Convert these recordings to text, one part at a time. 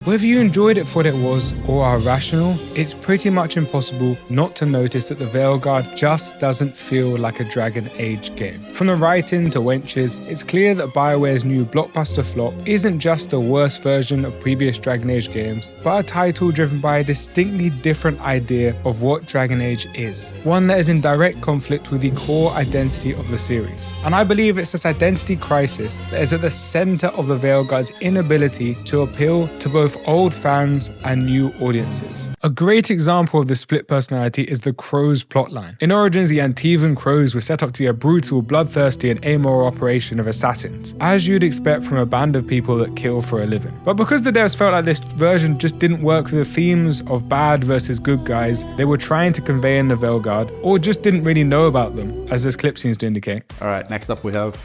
Whether you enjoyed it for what it was or are rational, it's pretty much impossible not to notice that the Veilguard just doesn't feel like a Dragon Age game. From the writing to wenches, it's clear that BioWare's new blockbuster flop isn't just a worse version of previous Dragon Age games, but a title driven by a distinctly different idea of what Dragon Age is. One that is in direct conflict with the core identity of the series. And I believe it's this identity crisis that is at the center of the Veilguard's inability to appeal to both old fans and new audiences. A great example of this split personality is the Crows plotline. In Origins, the Antivan Crows were set up to be a brutal, bloodthirsty and amoral operation of assassins, as you'd expect from a band of people that kill for a living. But because the devs felt like this version just didn't work with the themes of bad versus good guys they were trying to convey in the Veilguard, or just didn't really know about them, as this clip seems to indicate. Alright, next up we have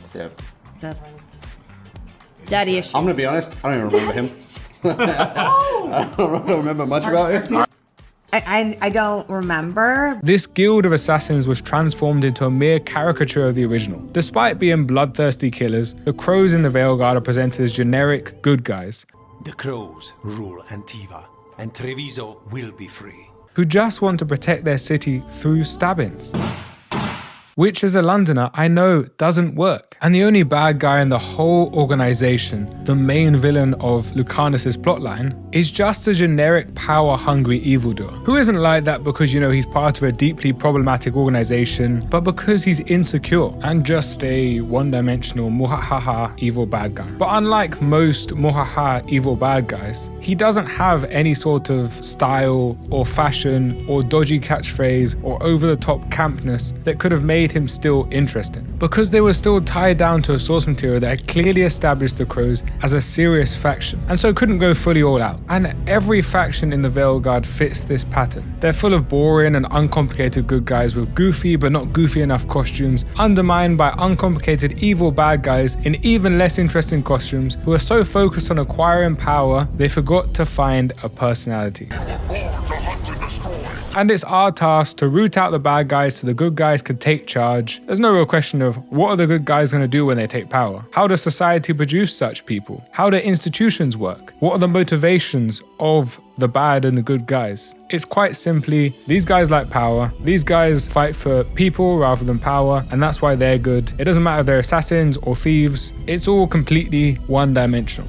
Seb. Daddy issues. I'm gonna be honest, I don't even remember him. I don't remember much about him. I don't remember. This guild of assassins was transformed into a mere caricature of the original. Despite being bloodthirsty killers, the Crows in the Veilguard are presented as generic good guys. The Crows rule Antiva, and Treviso will be free. Who just want to protect their city through stabbings. Which as a Londoner, I know doesn't work. And the only bad guy in the whole organization, the main villain of Lucanus's plotline, is just a generic power-hungry evildoer. Who isn't like that because, he's part of a deeply problematic organization, but because he's insecure and just a one-dimensional muhahaha evil bad guy. But unlike most muhaha evil bad guys, he doesn't have any sort of style or fashion or dodgy catchphrase or over-the-top campness that could have made him still interesting, because they were still tied down to a source material that had clearly established the Crows as a serious faction, and so couldn't go fully all out. And every faction in the Veilguard fits this pattern. They're full of boring and uncomplicated good guys with goofy but not goofy enough costumes, undermined by uncomplicated evil bad guys in even less interesting costumes who are so focused on acquiring power they forgot to find a personality. And it's our task to root out the bad guys so the good guys can take charge. There's no real question of what are the good guys going to do when they take power? How does society produce such people? How do institutions work? What are the motivations of the bad and the good guys? It's quite simply, these guys like power, these guys fight for people rather than power, and that's why they're good. It doesn't matter if they're assassins or thieves, it's all completely one-dimensional.